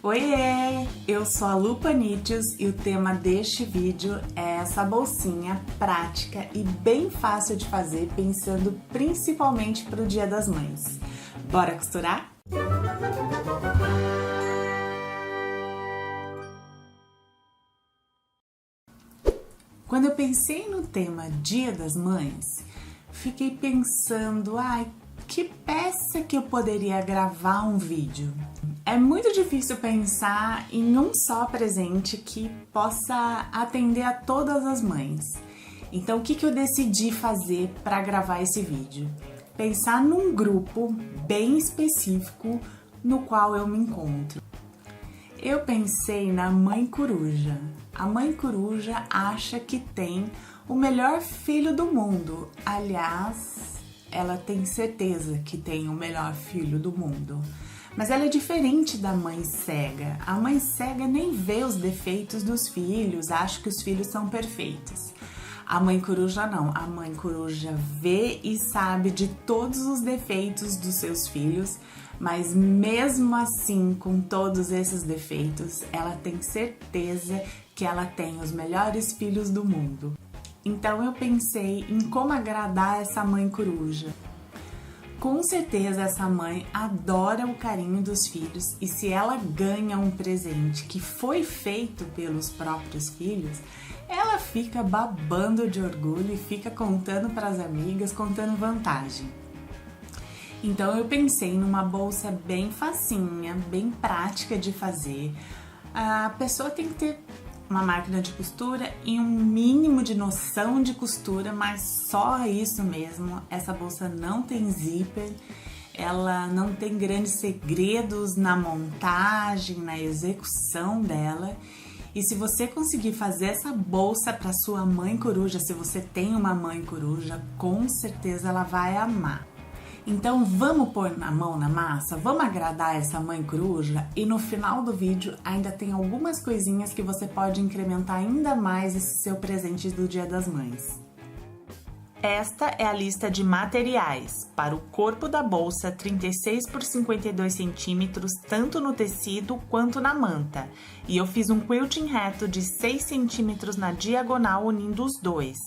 Oiê! Eu sou a Lu Panichios e o tema deste vídeo é essa bolsinha prática e bem fácil de fazer, pensando principalmente para o Dia das Mães. Bora costurar? Quando eu pensei no tema Dia das Mães, fiquei pensando, que peça que eu poderia gravar um vídeo? É muito difícil pensar em um só presente que possa atender a todas as mães. Então, o que eu decidi fazer para gravar esse vídeo? Pensar num grupo bem específico no qual eu me encontro. Eu pensei na mãe coruja. A mãe coruja acha que tem o melhor filho do mundo. Aliás, ela tem certeza que tem o melhor filho do mundo. Mas ela é diferente da mãe cega. A mãe cega nem vê os defeitos dos filhos, acha que os filhos são perfeitos. A mãe coruja não. A mãe coruja vê e sabe de todos os defeitos dos seus filhos, mas mesmo assim, com todos esses defeitos, ela tem certeza que ela tem os melhores filhos do mundo. Então eu pensei em como agradar essa mãe coruja. Com certeza essa mãe adora o carinho dos filhos e se ela ganha um presente que foi feito pelos próprios filhos, ela fica babando de orgulho e fica contando para as amigas, contando vantagem. Então eu pensei numa bolsa bem facinha, bem prática de fazer. A pessoa tem que ter uma máquina de costura e um mínimo de noção de costura, mas só isso mesmo. Essa bolsa não tem zíper, ela não tem grandes segredos na montagem, na execução dela. E se você conseguir fazer essa bolsa para sua mãe coruja, se você tem uma mãe coruja, com certeza ela vai amar. Então vamos pôr na mão na massa, vamos agradar essa mãe coruja e no final do vídeo ainda tem algumas coisinhas que você pode incrementar ainda mais esse seu presente do Dia das Mães. Esta é a lista de materiais para o corpo da bolsa 36 por 52 centímetros, tanto no tecido quanto na manta. E eu fiz um quilting reto de 6 centímetros na diagonal unindo os dois.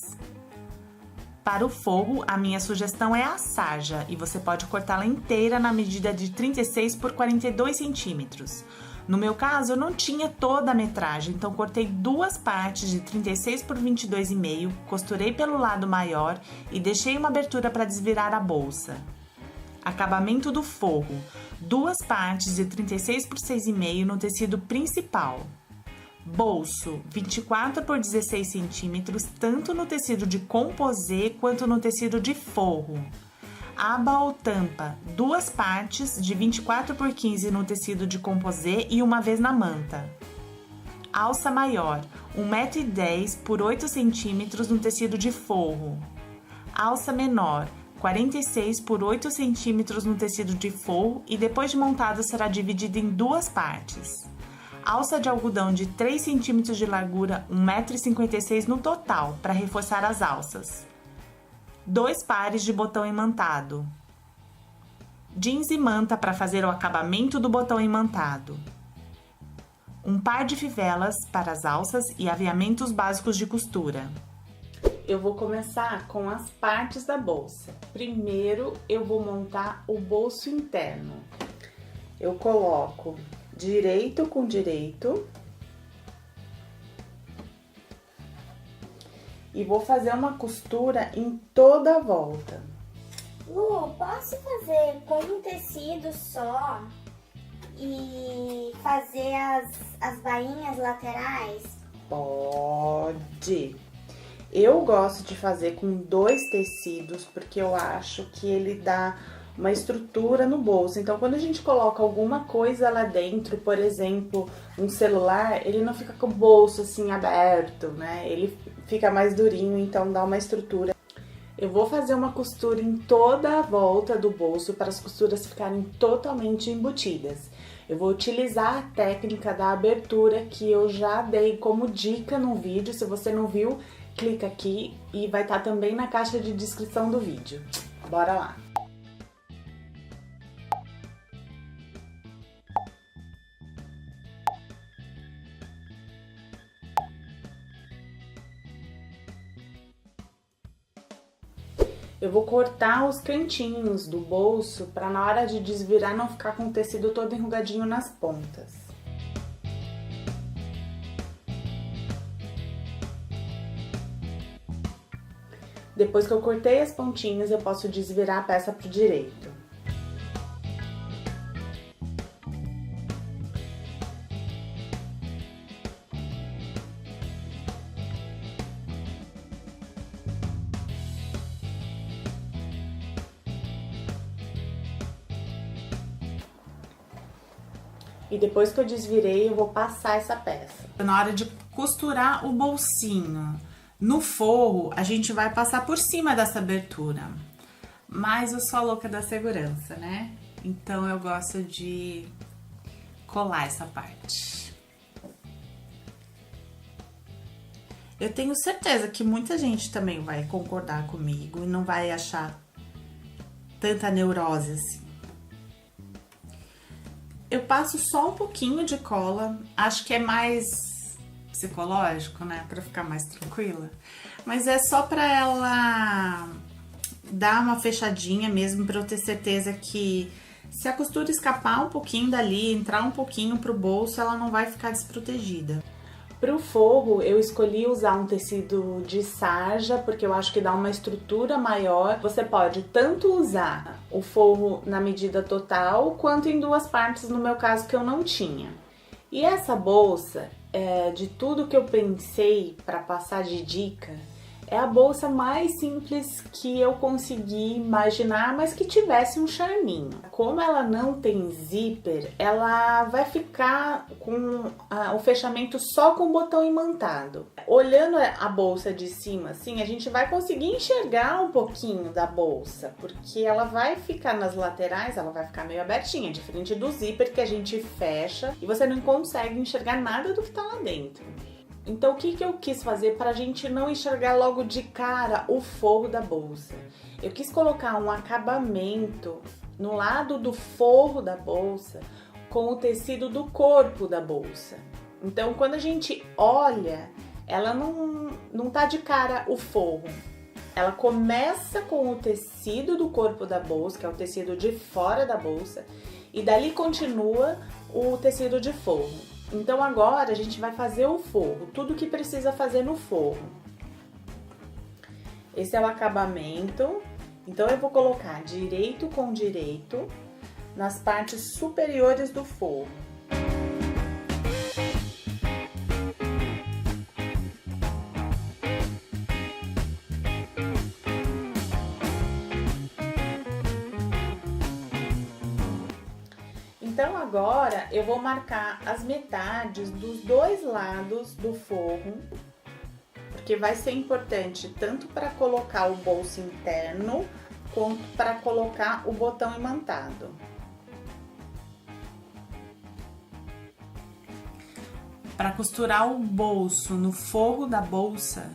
Para o forro, a minha sugestão é a sarja e você pode cortá-la inteira na medida de 36 por 42 centímetros. No meu caso, eu não tinha toda a metragem, então cortei duas partes de 36 por 22,5, costurei pelo lado maior e deixei uma abertura para desvirar a bolsa. Acabamento do forro, duas partes de 36 por 6,5 no tecido principal. Bolso, 24 por 16 centímetros, tanto no tecido de composê quanto no tecido de forro. Aba ou tampa, duas partes de 24 por 15 no tecido de composê e uma vez na manta. Alça maior, 1,10 m por 8 centímetros no tecido de forro. Alça menor, 46 por 8 centímetros no tecido de forro e depois de montado será dividido em duas partes. Alça de algodão de 3 cm de largura, 1,56 m no total, para reforçar as alças. 2 pares de botão imantado. Jeans e manta para fazer o acabamento do botão imantado. Um par de fivelas para as alças e aviamentos básicos de costura. Eu vou começar com as partes da bolsa. Primeiro, eu vou montar o bolso interno. Eu coloco direito com direito e vou fazer uma costura em toda a volta. Lu, posso fazer com um tecido só e fazer as bainhas laterais? Pode! Eu gosto de fazer com 2 tecidos porque eu acho que ele dá uma estrutura no bolso. Então, quando a gente coloca alguma coisa lá dentro, por exemplo, um celular, ele não fica com o bolso assim aberto, né? Ele fica mais durinho, então dá uma estrutura. Eu vou fazer uma costura em toda a volta do bolso para as costuras ficarem totalmente embutidas. Eu vou utilizar a técnica da abertura que eu já dei como dica no vídeo. Se você não viu, clica aqui e vai estar também na caixa de descrição do vídeo. Bora lá! eu vou cortar os cantinhos do bolso para na hora de desvirar não ficar com o tecido todo enrugadinho nas pontas. Depois que eu cortei as pontinhas, eu posso desvirar a peça pro direito. E depois que eu desvirei, eu vou passar essa peça. Na hora de costurar o bolsinho no forro, a gente vai passar por cima dessa abertura. Mas eu sou a louca da segurança, né? Então eu gosto de colar essa parte. Eu tenho certeza que muita gente também vai concordar comigo e não vai achar tanta neurose assim. Eu passo só um pouquinho de cola, acho que é mais psicológico, né, pra ficar mais tranquila. Mas é só pra ela dar uma fechadinha mesmo, pra eu ter certeza que se a costura escapar um pouquinho dali, entrar um pouquinho pro bolso, ela não vai ficar desprotegida. Pro forro, eu escolhi usar um tecido de sarja, porque eu acho que dá uma estrutura maior. Você pode tanto usar o forro na medida total, quanto em duas partes, no meu caso, que eu não tinha. E essa bolsa, de tudo que eu pensei para passar de dica, é a bolsa mais simples que eu consegui imaginar, mas que tivesse um charminho. Como ela não tem zíper, ela vai ficar com o fechamento só com o botão imantado. Olhando a bolsa de cima, assim, a gente vai conseguir enxergar um pouquinho da bolsa, porque ela vai ficar nas laterais, ela vai ficar meio abertinha, diferente do zíper que a gente fecha e você não consegue enxergar nada do que tá lá dentro. Então, o que eu quis fazer para a gente não enxergar logo de cara o forro da bolsa? Eu quis colocar um acabamento no lado do forro da bolsa com o tecido do corpo da bolsa. Então, quando a gente olha, ela não tá de cara o forro. Ela começa com o tecido do corpo da bolsa, que é o tecido de fora da bolsa, e dali continua o tecido de forro. Então agora a gente vai fazer o forro, tudo que precisa fazer no forro. Esse é o acabamento, então eu vou colocar direito com direito nas partes superiores do forro. Então agora eu vou marcar as metades dos dois lados do forro, porque vai ser importante tanto para colocar o bolso interno, quanto para colocar o botão imantado. Para costurar o bolso no forro da bolsa,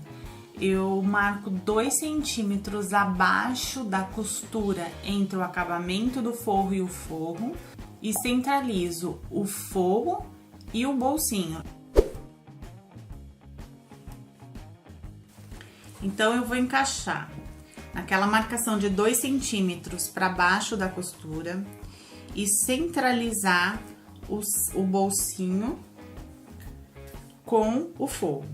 eu marco 2 centímetros abaixo da costura entre o acabamento do forro e o forro, e centralizo o forro e o bolsinho. Então, eu vou encaixar naquela marcação de 2 centímetros para baixo da costura e centralizar o bolsinho com o forro.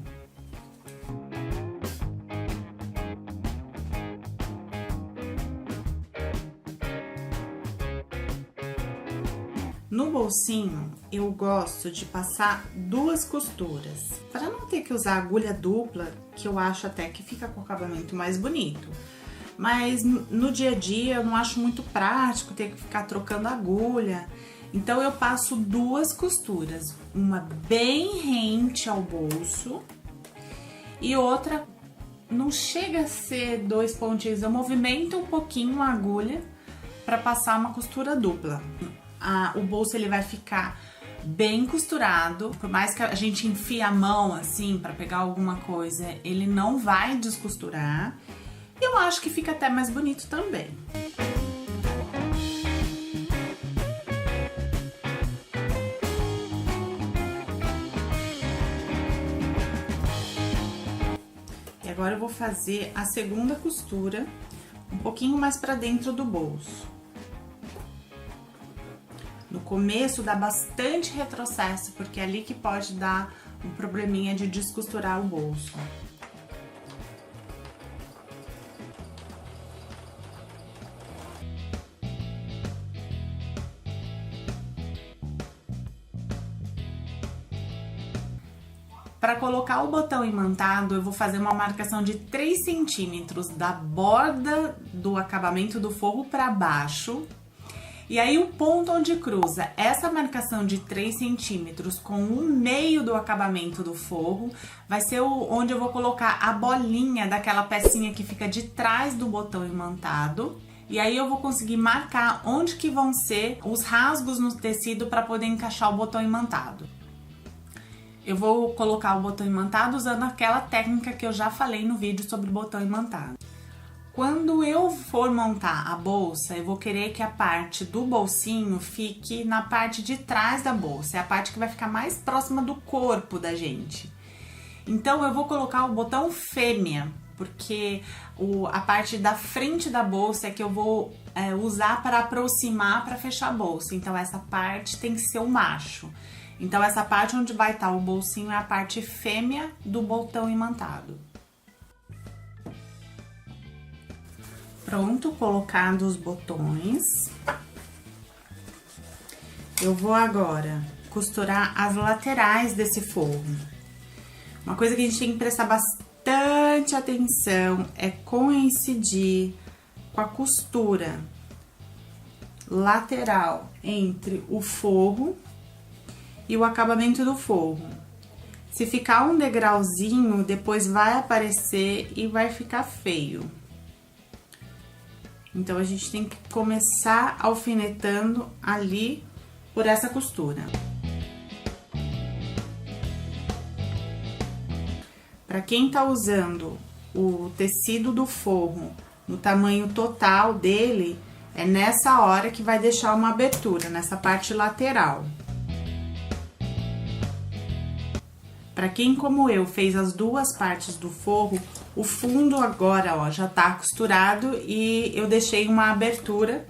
No bolsinho, eu gosto de passar 2 costuras, para não ter que usar agulha dupla, que eu acho até que fica com o acabamento mais bonito. Mas no dia a dia eu não acho muito prático ter que ficar trocando agulha, então eu passo 2 costuras, uma bem rente ao bolso e outra não chega a ser 2 pontinhos, eu movimento um pouquinho a agulha para passar uma costura dupla. O bolso ele vai ficar bem costurado, por mais que a gente enfie a mão assim para pegar alguma coisa, ele não vai descosturar. Eu acho que fica até mais bonito também. E agora eu vou fazer a segunda costura, um pouquinho mais para dentro do bolso. No começo dá bastante retrocesso, porque é ali que pode dar um probleminha de descosturar o bolso. Para colocar o botão imantado, eu vou fazer uma marcação de 3 centímetros da borda do acabamento do forro para baixo. E aí o ponto onde cruza essa marcação de 3 centímetros com o meio do acabamento do forro, vai ser onde eu vou colocar a bolinha daquela pecinha que fica de trás do botão imantado. E aí eu vou conseguir marcar onde que vão ser os rasgos no tecido para poder encaixar o botão imantado. Eu vou colocar o botão imantado usando aquela técnica que eu já falei no vídeo sobre botão imantado. Quando eu for montar a bolsa, eu vou querer que a parte do bolsinho fique na parte de trás da bolsa. É a parte que vai ficar mais próxima do corpo da gente. Então, eu vou colocar o botão fêmea, porque a parte da frente da bolsa é que eu vou usar para aproximar, para fechar a bolsa. Então, essa parte tem que ser o macho. Então, essa parte onde vai estar o bolsinho é a parte fêmea do botão imantado. Pronto, colocados os botões. Eu vou agora costurar as laterais desse forro. Uma coisa que a gente tem que prestar bastante atenção é coincidir com a costura lateral entre o forro e o acabamento do forro. Se ficar um degrauzinho, depois vai aparecer e vai ficar feio. Então, a gente tem que começar alfinetando ali por essa costura. Para quem tá usando o tecido do forro no tamanho total dele, é nessa hora que vai deixar uma abertura, nessa parte lateral. Para quem, como eu, fez as duas partes do forro, o fundo agora, ó, já tá costurado e eu deixei uma abertura.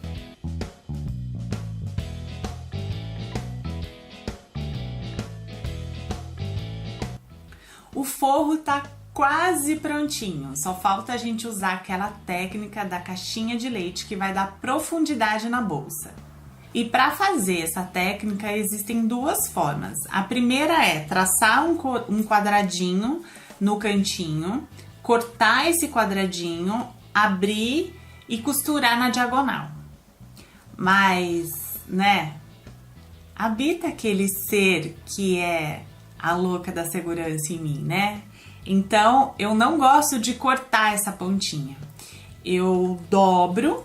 O forro tá quase prontinho, só falta a gente usar aquela técnica da caixinha de leite que vai dar profundidade na bolsa. E para fazer essa técnica existem duas formas. A primeira é traçar um quadradinho no cantinho, cortar esse quadradinho, abrir e costurar na diagonal. Mas, né, habita aquele ser que é a louca da segurança em mim, né? Então, eu não gosto de cortar essa pontinha. Eu dobro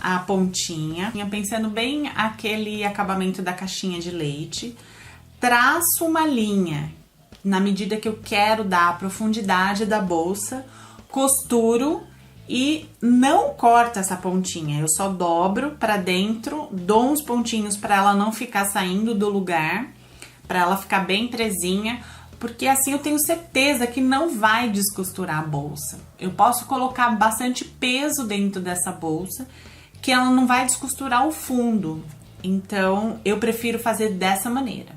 a pontinha, pensando bem aquele acabamento da caixinha de leite, traço uma linha na medida que eu quero dar a profundidade da bolsa, costuro e não corto essa pontinha, eu só dobro para dentro, dou uns pontinhos para ela não ficar saindo do lugar, para ela ficar bem presinha, porque assim eu tenho certeza que não vai descosturar a bolsa. Eu posso colocar bastante peso dentro dessa bolsa, que ela não vai descosturar o fundo. Então, eu prefiro fazer dessa maneira.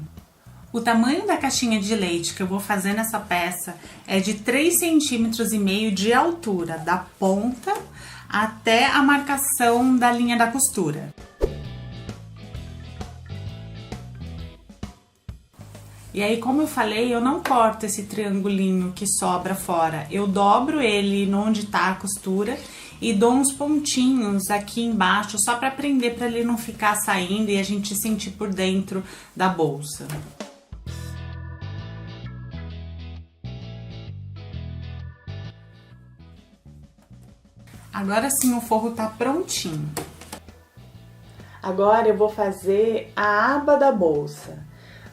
O tamanho da caixinha de leite que eu vou fazer nessa peça é de 3,5 cm de altura, da ponta até a marcação da linha da costura. E aí, como eu falei, eu não corto esse triangulinho que sobra fora. Eu dobro ele onde tá a costura e dou uns pontinhos aqui embaixo, só para prender, para ele não ficar saindo e a gente sentir por dentro da bolsa. Agora sim o forro tá prontinho. Agora eu vou fazer a aba da bolsa.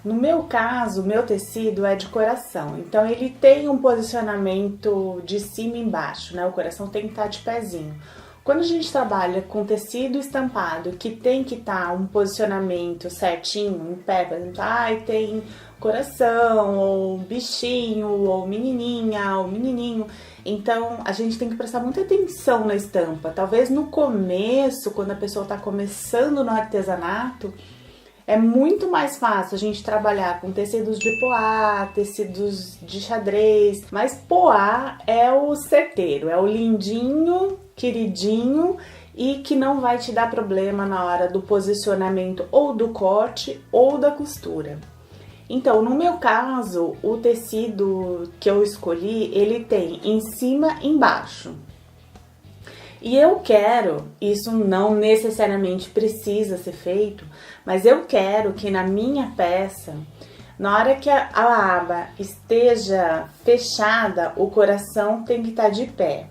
No meu caso, o meu tecido é de coração, então ele tem um posicionamento de cima e embaixo, né? O coração tem que estar de pezinho. Quando a gente trabalha com tecido estampado, que tem que estar um posicionamento certinho, em pé, por exemplo, tem coração, ou bichinho, ou menininha, ou menininho, então a gente tem que prestar muita atenção na estampa. Talvez no começo, quando a pessoa está começando no artesanato, é muito mais fácil a gente trabalhar com tecidos de poá, tecidos de xadrez, mas poá é o certeiro, é o lindinho, queridinho e que não vai te dar problema na hora do posicionamento ou do corte ou da costura. Então, no meu caso, o tecido que eu escolhi, ele tem em cima e embaixo. E eu quero, isso não necessariamente precisa ser feito, mas eu quero que na minha peça, na hora que a aba esteja fechada, o coração tem que estar de pé.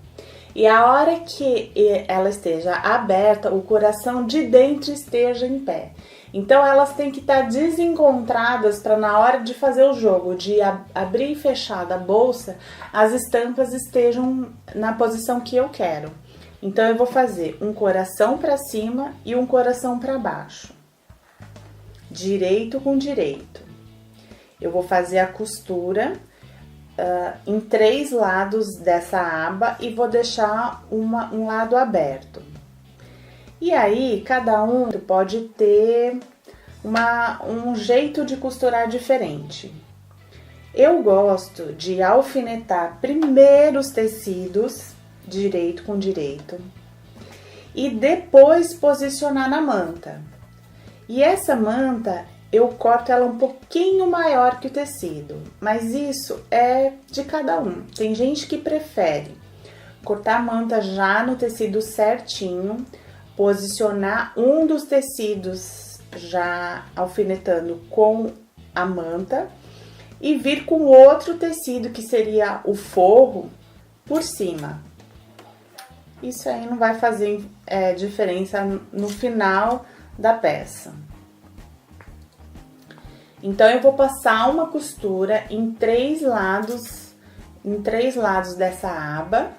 E a hora que ela esteja aberta, o coração de dentro esteja em pé. Então elas têm que estar desencontradas para na hora de fazer o jogo, de abrir e fechar da bolsa, as estampas estejam na posição que eu quero. Então eu vou fazer um coração para cima e um coração para baixo, direito com direito. Eu vou fazer a costura em 3 lados dessa aba e vou deixar um lado aberto. E aí, cada um pode ter um jeito de costurar diferente. Eu gosto de alfinetar primeiro os tecidos, direito com direito, e depois posicionar na manta. E essa manta, eu corto ela um pouquinho maior que o tecido, mas isso é de cada um. Tem gente que prefere cortar a manta já no tecido certinho, posicionar um dos tecidos já alfinetando com a manta e vir com outro tecido, que seria o forro, por cima. Isso aí não vai fazer diferença no final da peça. Então, eu vou passar uma costura em 3 lados dessa aba.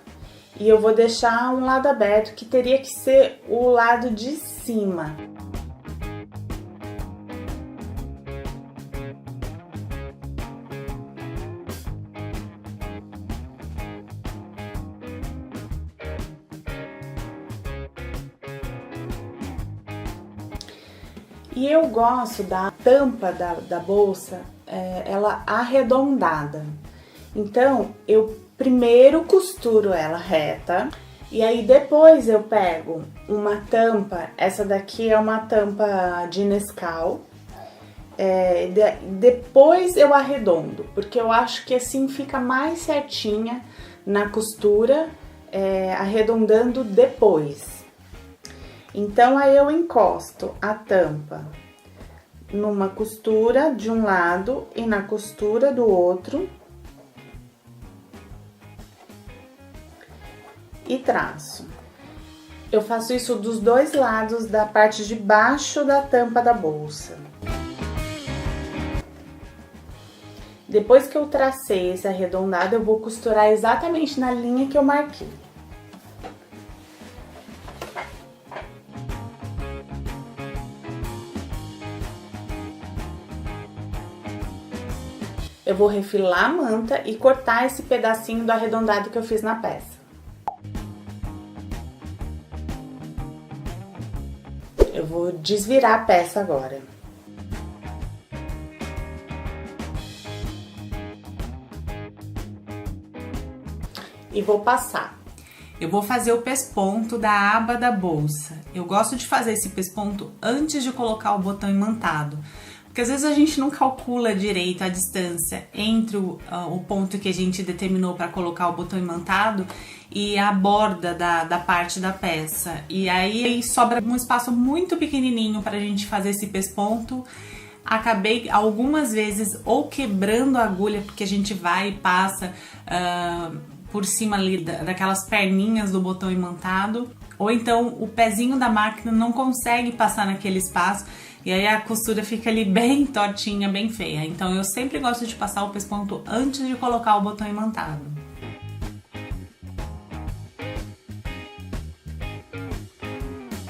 E eu vou deixar um lado aberto, que teria que ser o lado de cima. E eu gosto da tampa da bolsa, ela arredondada. Então, eu primeiro costuro ela reta e aí depois eu pego uma tampa, essa daqui é uma tampa de Nescau, depois eu arredondo, porque eu acho que assim fica mais certinha na costura, arredondando depois. Então aí eu encosto a tampa numa costura de um lado e na costura do outro. E traço. Eu faço isso dos 2 lados da parte de baixo da tampa da bolsa. Depois que eu tracei esse arredondado, eu vou costurar exatamente na linha que eu marquei. Eu vou refilar a manta e cortar esse pedacinho do arredondado que eu fiz na peça. Eu vou desvirar a peça agora. E vou passar. Eu vou fazer o pesponto da aba da bolsa. Eu gosto de fazer esse pesponto antes de colocar o botão imantado. Porque às vezes a gente não calcula direito a distância entre o ponto que a gente determinou para colocar o botão imantado e a borda da parte da peça. E aí sobra um espaço muito pequenininho para a gente fazer esse pesponto. Acabei algumas vezes ou quebrando a agulha, porque a gente vai e passa por cima ali daquelas perninhas do botão imantado, ou então o pezinho da máquina não consegue passar naquele espaço. E aí a costura fica ali bem tortinha, bem feia. Então eu sempre gosto de passar o pesponto antes de colocar o botão imantado.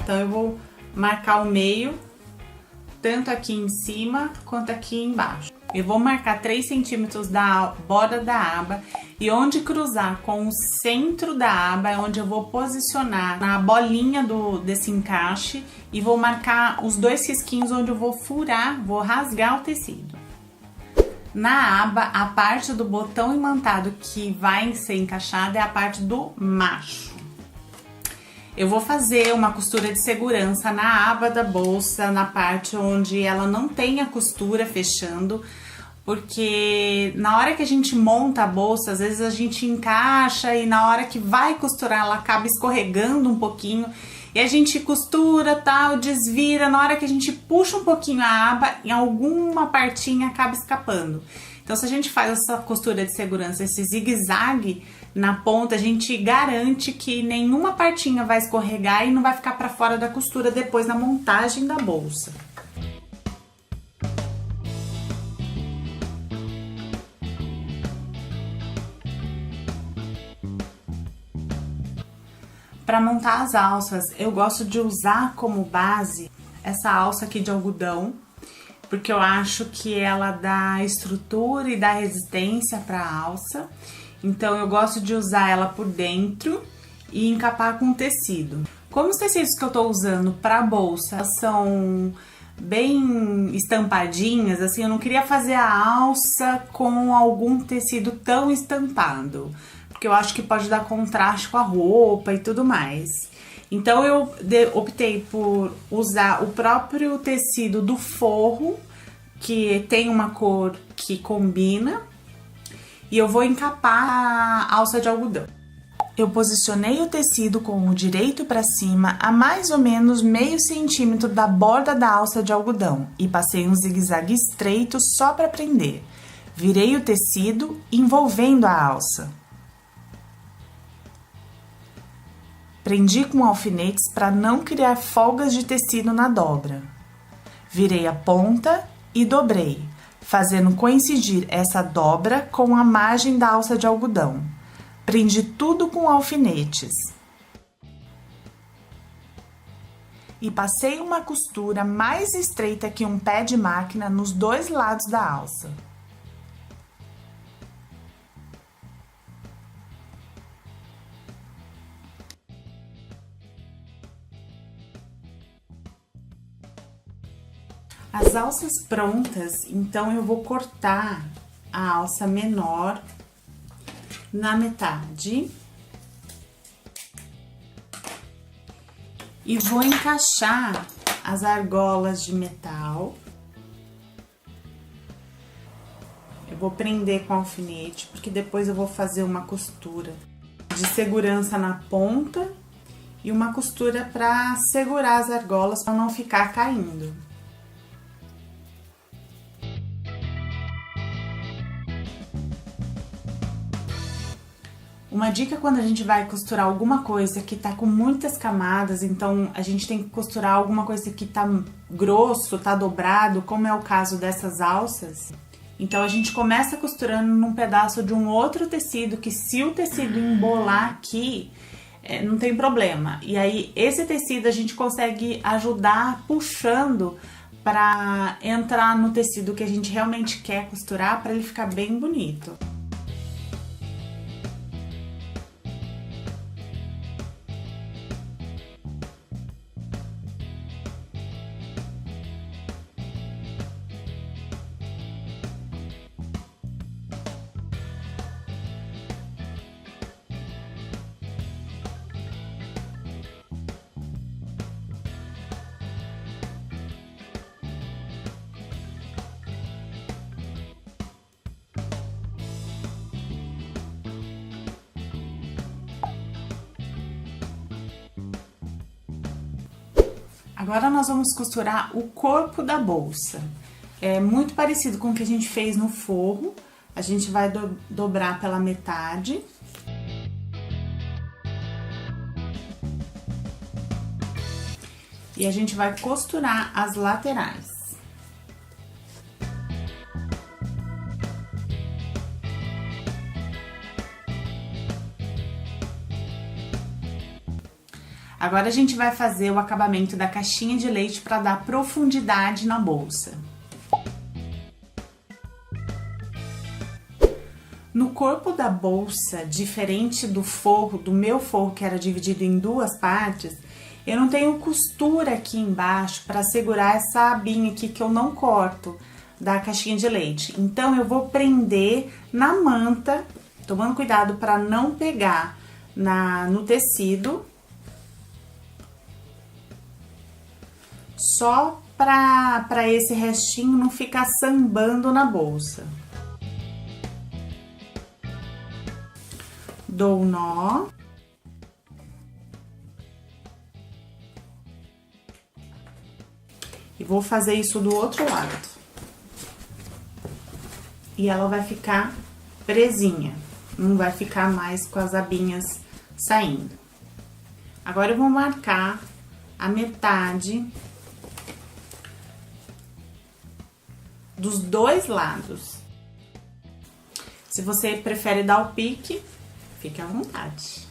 Então eu vou marcar o meio, tanto aqui em cima quanto aqui embaixo. Eu vou marcar 3 centímetros da borda da aba e onde cruzar com o centro da aba é onde eu vou posicionar na bolinha desse encaixe e vou marcar os 2 risquinhos onde eu vou furar, vou rasgar o tecido. Na aba, a parte do botão imantado que vai ser encaixada é a parte do macho. Eu vou fazer uma costura de segurança na aba da bolsa, na parte onde ela não tem a costura fechando, porque na hora que a gente monta a bolsa, às vezes a gente encaixa e na hora que vai costurar ela acaba escorregando um pouquinho e a gente costura, tal, desvira, na hora que a gente puxa um pouquinho a aba, em alguma partinha acaba escapando. Então se a gente faz essa costura de segurança, esse zigue-zague na ponta, a gente garante que nenhuma partinha vai escorregar e não vai ficar para fora da costura depois na montagem da bolsa. Para montar as alças, eu gosto de usar como base essa alça aqui de algodão, porque eu acho que ela dá estrutura e dá resistência para a alça. Então eu gosto de usar ela por dentro e encapar com tecido. Como os tecidos que eu tô usando para bolsa são bem estampadinhas, assim, eu não queria fazer a alça com algum tecido tão estampado, porque eu acho que pode dar contraste com a roupa e tudo mais. Então eu optei por usar o próprio tecido do forro, que tem uma cor que combina, e eu vou encapar a alça de algodão. Eu posicionei o tecido com o direito para cima a mais ou menos meio centímetro da borda da alça de algodão e passei um zigue-zague estreito só para prender. Virei o tecido envolvendo a alça. Prendi com alfinetes para não criar folgas de tecido na dobra. Virei a ponta e dobrei, fazendo coincidir essa dobra com a margem da alça de algodão. Prendi tudo com alfinetes. E passei uma costura mais estreita que um pé de máquina nos 2 lados da alça. As alças prontas, então eu vou cortar a alça menor na metade e vou encaixar as argolas de metal. Eu vou prender com alfinete, porque depois eu vou fazer uma costura de segurança na ponta e uma costura para segurar as argolas para não ficar caindo. Uma dica quando a gente vai costurar alguma coisa que tá com muitas camadas, então a gente tem que costurar alguma coisa que tá grosso, tá dobrado, como é o caso dessas alças. Então a gente começa costurando num pedaço de um outro tecido, que se o tecido embolar aqui, não tem problema. E aí esse tecido a gente consegue ajudar puxando para entrar no tecido que a gente realmente quer costurar, para ele ficar bem bonito. Agora nós vamos costurar o corpo da bolsa. É muito parecido com o que a gente fez no forro. A gente vai dobrar pela metade. E a gente vai costurar as laterais. Agora a gente vai fazer o acabamento da caixinha de leite para dar profundidade na bolsa. No corpo da bolsa, diferente do forro, do meu forro que era dividido em duas partes, eu não tenho costura aqui embaixo para segurar essa abinha aqui que eu não corto da caixinha de leite. Então eu vou prender na manta, tomando cuidado para não pegar no tecido, só para esse restinho não ficar sambando na bolsa. Dou um nó. E vou fazer isso do outro lado. E ela vai ficar presinha, não vai ficar mais com as abinhas saindo. Agora eu vou marcar a metade dos dois lados. Se você prefere dar o pique, fique à vontade.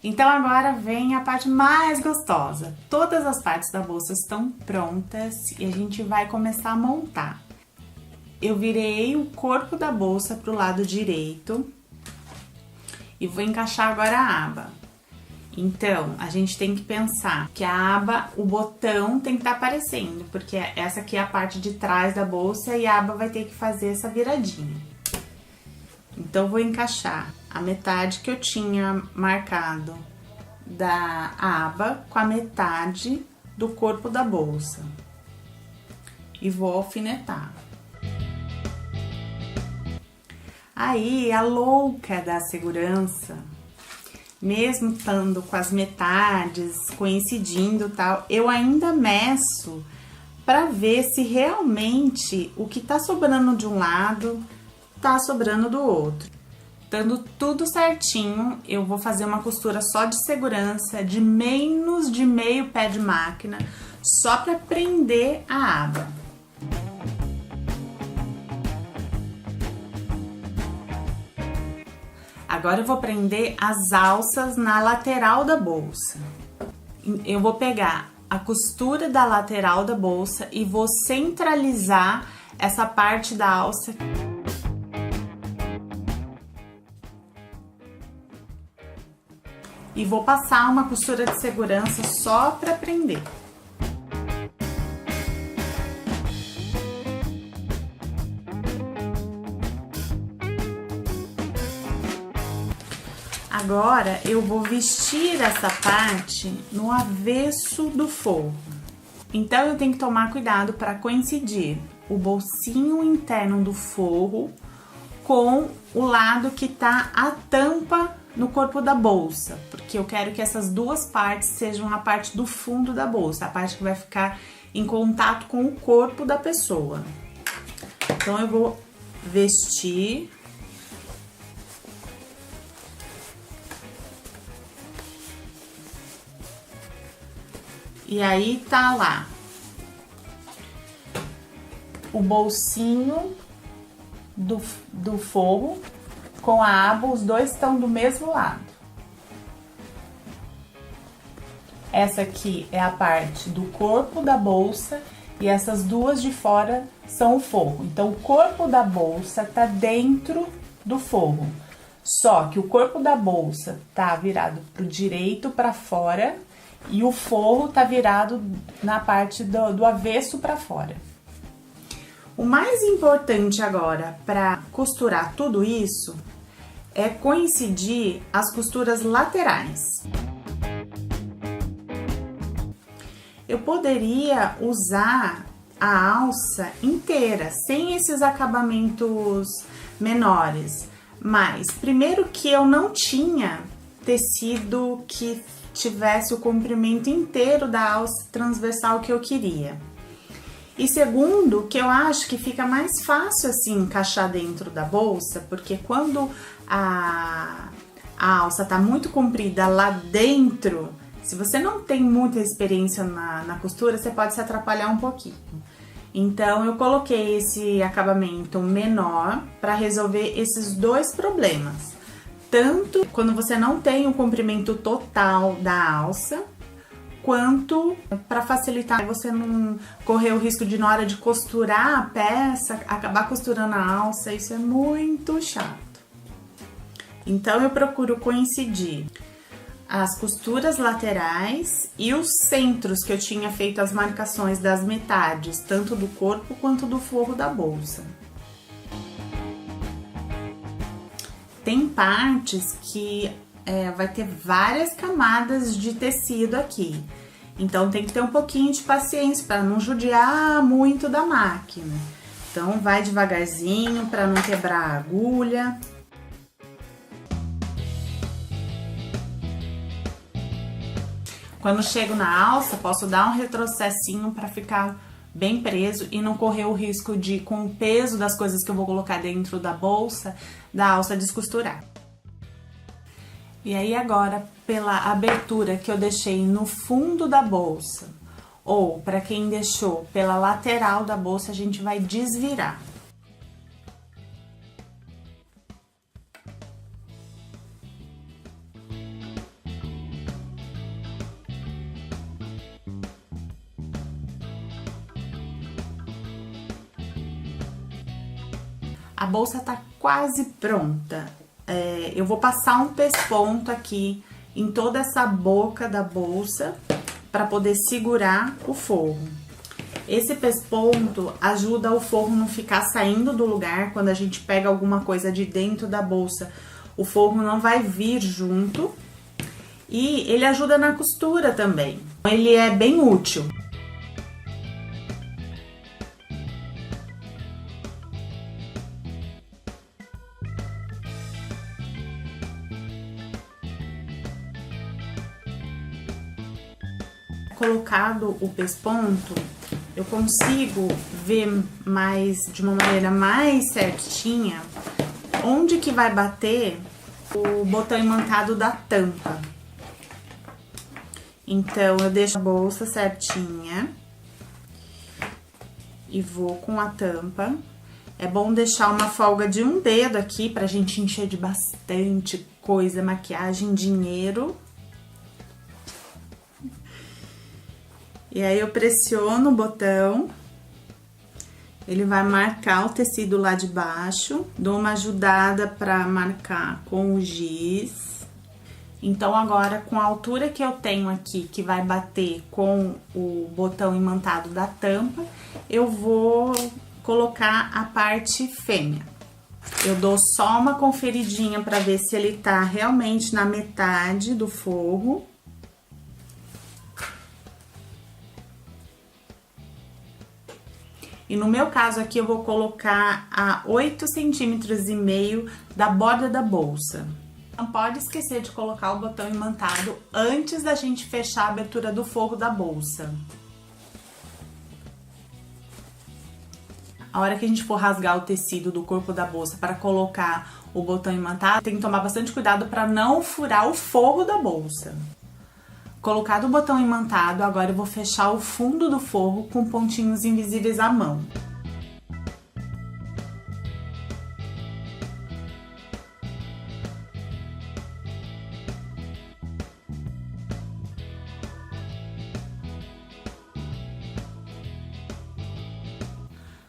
Então agora vem a parte mais gostosa. Todas as partes da bolsa estão prontas e a gente vai começar a montar. Eu virei o corpo da bolsa para o lado direito e vou encaixar agora a aba. Então, a gente tem que pensar que a aba, o botão tem que estar aparecendo, porque essa aqui é a parte de trás da bolsa e a aba vai ter que fazer essa viradinha. Então, vou encaixar a metade que eu tinha marcado da aba com a metade do corpo da bolsa. E vou alfinetar. Aí, a louca da segurança, mesmo estando com as metades coincidindo e tal, eu ainda meço para ver se realmente o que tá sobrando de um lado tá sobrando do outro. Dando tudo certinho, eu vou fazer uma costura só de segurança de menos de meio pé de máquina, só para prender a aba. Agora eu vou prender as alças na lateral da bolsa. Eu vou pegar a costura da lateral da bolsa e vou centralizar essa parte da alça. E vou passar uma costura de segurança só para prender. Agora, eu vou vestir essa parte no avesso do forro. Então, eu tenho que tomar cuidado para coincidir o bolsinho interno do forro com o lado que tá a tampa no corpo da bolsa, porque eu quero que essas duas partes sejam a parte do fundo da bolsa, a parte que vai ficar em contato com o corpo da pessoa. Então, eu vou vestir. E aí tá lá o bolsinho do forro com a aba, os dois estão do mesmo lado. Essa aqui é a parte do corpo da bolsa e essas duas de fora são o forro. Então, o corpo da bolsa tá dentro do forro, só que o corpo da bolsa tá virado pro direito para fora e o forro tá virado na parte do avesso para fora. O mais importante agora para costurar tudo isso é coincidir as costuras laterais. Eu poderia usar a alça inteira, sem esses acabamentos menores, mas primeiro que eu não tinha tecido que tivesse o comprimento inteiro da alça transversal que eu queria. E segundo, que eu acho que fica mais fácil assim encaixar dentro da bolsa, porque quando a alça tá muito comprida lá dentro, se você não tem muita experiência na costura, você pode se atrapalhar um pouquinho. Então, eu coloquei esse acabamento menor para resolver esses dois problemas. tanto quando você não tem o comprimento total da alça, quanto para facilitar você não correr o risco de, na hora de costurar a peça, acabar costurando a alça. Isso é muito chato. Então eu procuro coincidir as costuras laterais e os centros que eu tinha feito as marcações das metades, tanto do corpo quanto do forro da bolsa. Tem partes que vai ter várias camadas de tecido aqui, então tem que ter um pouquinho de paciência para não judiar muito da máquina. Então vai devagarzinho para não quebrar a agulha. Quando chego na alça, posso dar um retrocessinho para ficar bem preso e não correr o risco de, com o peso das coisas que eu vou colocar dentro da bolsa, da alça descosturar. E aí agora, pela abertura que eu deixei no fundo da bolsa, ou para quem deixou pela lateral da bolsa, a gente vai desvirar. A bolsa tá quase pronta. Eu vou passar um pesponto aqui em toda essa boca da bolsa para poder segurar o forro. Esse pesponto ajuda o forro não ficar saindo do lugar. Quando a gente pega alguma coisa de dentro da bolsa, o forro não vai vir junto. E ele ajuda na costura também. Ele é bem útil. Colocado o pesponto, eu consigo ver de uma maneira mais certinha onde que vai bater o botão imantado da tampa. Então eu deixo a bolsa certinha e vou com a tampa. É bom deixar uma folga de um dedo aqui pra gente encher de bastante coisa, maquiagem, dinheiro. E aí eu pressiono o botão, ele vai marcar o tecido lá de baixo, dou uma ajudada para marcar com o giz. Então agora, com a altura que eu tenho aqui, que vai bater com o botão imantado da tampa, eu vou colocar a parte fêmea. Eu dou só uma conferidinha para ver se ele tá realmente na metade do forro. E no meu caso aqui, eu vou colocar a 8,5 centímetros da borda da bolsa. Não pode esquecer de colocar o botão imantado antes da gente fechar a abertura do forro da bolsa. A hora que a gente for rasgar o tecido do corpo da bolsa para colocar o botão imantado, tem que tomar bastante cuidado para não furar o forro da bolsa. Colocado o botão imantado, agora eu vou fechar o fundo do forro com pontinhos invisíveis à mão.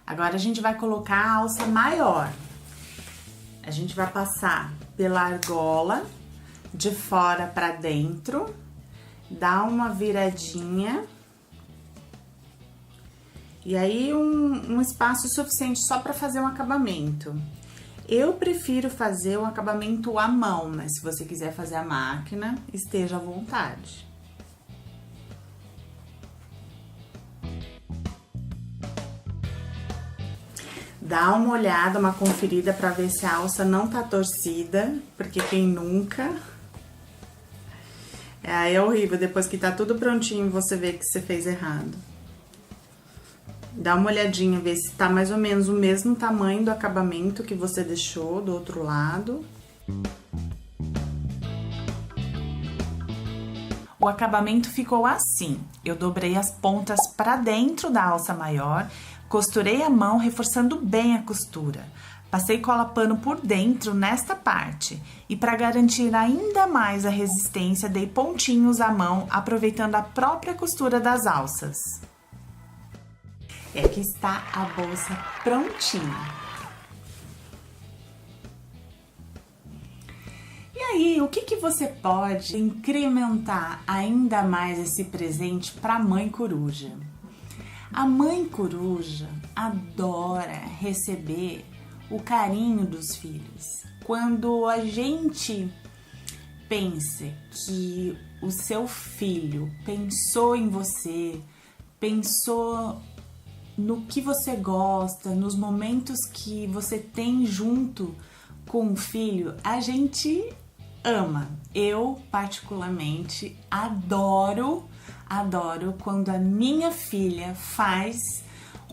Agora a gente vai colocar a alça maior. A gente vai passar pela argola, de fora para dentro. Dá uma viradinha e aí um espaço suficiente só para fazer um acabamento. Eu prefiro fazer um acabamento à mão, mas se você quiser fazer à máquina, esteja à vontade. Dá uma olhada, uma conferida para ver se a alça não tá torcida, porque quem nunca... É horrível, depois que tá tudo prontinho, você vê que você fez errado. Dá uma olhadinha, ver se tá mais ou menos o mesmo tamanho do acabamento que você deixou do outro lado. O acabamento ficou assim. Eu dobrei as pontas para dentro da alça maior, costurei a mão, reforçando bem a costura, Passei cola pano por dentro nesta parte e para garantir ainda mais a resistência, dei pontinhos à mão, aproveitando a própria costura das alças. E aqui está a bolsa prontinha. E aí, o que você pode incrementar ainda mais esse presente para a mãe coruja? A mãe coruja adora receber o carinho dos filhos. Quando a gente pensa que o seu filho pensou em você, pensou no que você gosta, nos momentos que você tem junto com o filho, a gente ama. Eu, particularmente, adoro quando a minha filha faz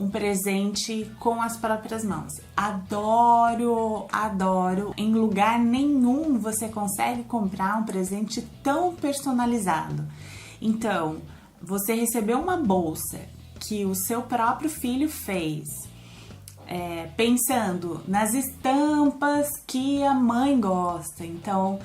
um presente com as próprias mãos. Adoro. Em lugar nenhum você consegue comprar um presente tão personalizado. Então, você recebeu uma bolsa que o seu próprio filho fez, pensando nas estampas que a mãe gosta. Então,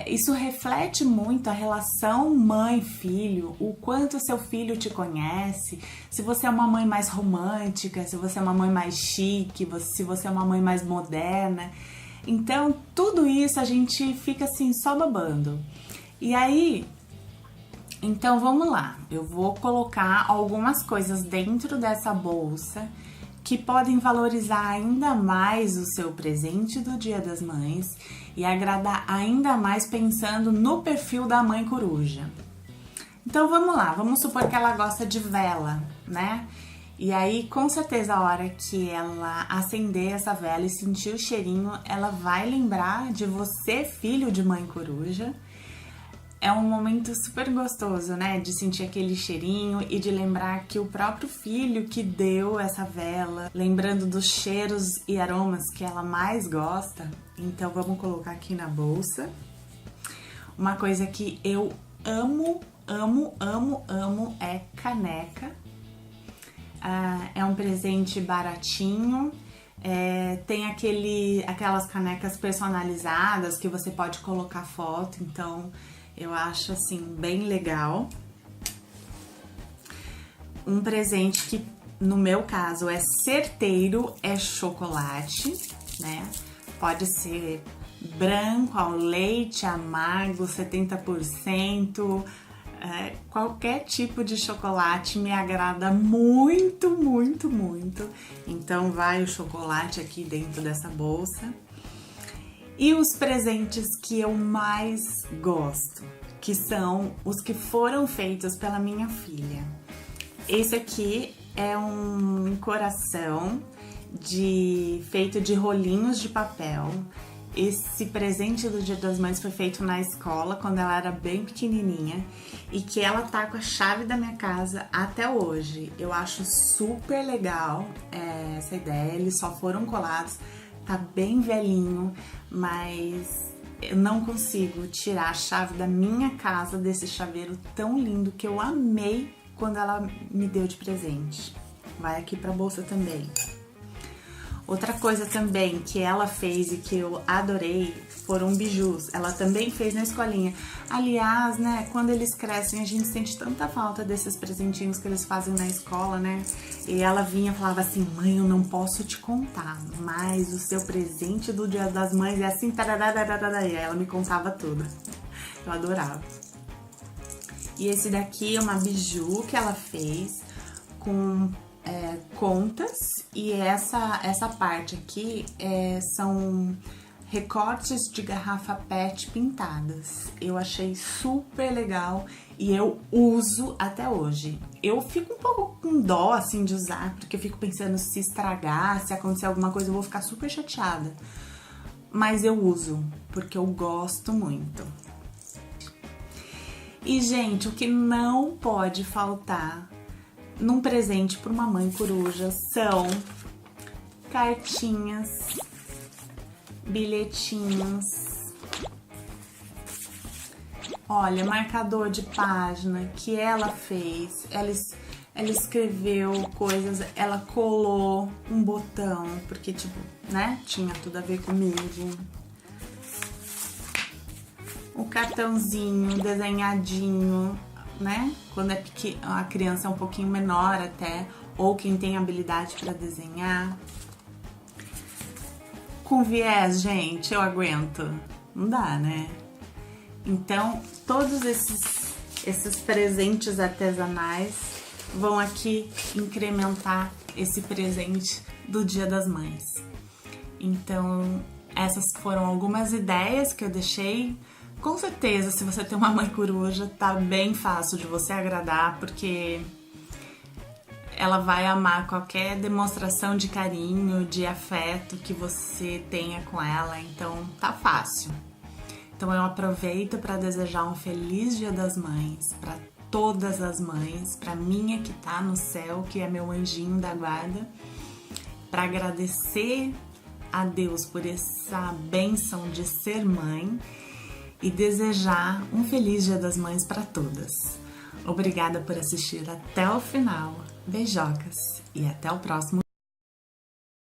isso reflete muito a relação mãe-filho, o quanto seu filho te conhece, se você é uma mãe mais romântica, se você é uma mãe mais chique, se você é uma mãe mais moderna. Então, tudo isso a gente fica assim, só babando. E aí, então vamos lá, eu vou colocar algumas coisas dentro dessa bolsa que podem valorizar ainda mais o seu presente do Dia das Mães e agradar ainda mais pensando no perfil da mãe coruja. Então vamos lá, vamos supor que ela gosta de vela, né? E aí, com certeza, a hora que ela acender essa vela e sentir o cheirinho, ela vai lembrar de você, filho de mãe coruja. É um momento super gostoso, né? De sentir aquele cheirinho e de lembrar que o próprio filho que deu essa vela, lembrando dos cheiros e aromas que ela mais gosta. Então, vamos colocar aqui na bolsa. Uma coisa que eu amo é caneca. É um presente baratinho. Tem aquelas canecas personalizadas que você pode colocar foto, então eu acho assim bem legal. Um presente que no meu caso é certeiro é chocolate, né? Pode ser branco ao leite, amargo, 70%, qualquer tipo de chocolate me agrada muito. Então vai o chocolate aqui dentro dessa bolsa. E os presentes que eu mais gosto, que são os que foram feitos pela minha filha. Esse aqui é um coração feito de rolinhos de papel. Esse presente do Dia das Mães foi feito na escola quando ela era bem pequenininha e que ela tá com a chave da minha casa até hoje. Eu acho super legal essa ideia, eles só foram colados, tá bem velhinho, mas eu não consigo tirar a chave da minha casa desse chaveiro tão lindo que eu amei quando ela me deu de presente. Vai aqui pra bolsa também. Outra coisa também que ela fez e que eu adorei foram bijus. Ela também fez na escolinha. Aliás, né, quando eles crescem, a gente sente tanta falta desses presentinhos que eles fazem na escola, né? E ela vinha e falava assim: mãe, eu não posso te contar, mas o seu presente do Dia das Mães é assim, tararararara. E ela me contava tudo. Eu adorava. E esse daqui é uma biju que ela fez com contas, e essa parte aqui são recortes de garrafa PET pintadas. Eu achei super legal e eu uso até hoje. Eu fico um pouco com dó assim de usar, porque eu fico pensando se estragar, se acontecer alguma coisa eu vou ficar super chateada. Mas eu uso, porque eu gosto muito. E, gente, o que não pode faltar num presente para uma mãe coruja são cartinhas, bilhetinhos, olha, marcador de página que ela fez. ela escreveu coisas, ela colou um botão, porque tipo, né, tinha tudo a ver comigo. O cartãozinho desenhadinho, né, quando é pequeno, a criança é um pouquinho menor até, ou quem tem habilidade para desenhar. Com viés, gente, eu aguento? Não dá, né? Então, todos esses presentes artesanais vão aqui incrementar esse presente do Dia das Mães. Então, essas foram algumas ideias que eu deixei. Com certeza, se você tem uma mãe coruja, tá bem fácil de você agradar, porque ela vai amar qualquer demonstração de carinho, de afeto que você tenha com ela, então tá fácil. Então eu aproveito para desejar um feliz Dia das Mães para todas as mães, para minha que tá no céu, que é meu anjinho da guarda, para agradecer a Deus por essa bênção de ser mãe e desejar um feliz Dia das Mães para todas. Obrigada por assistir até o final. Beijocas e até o próximo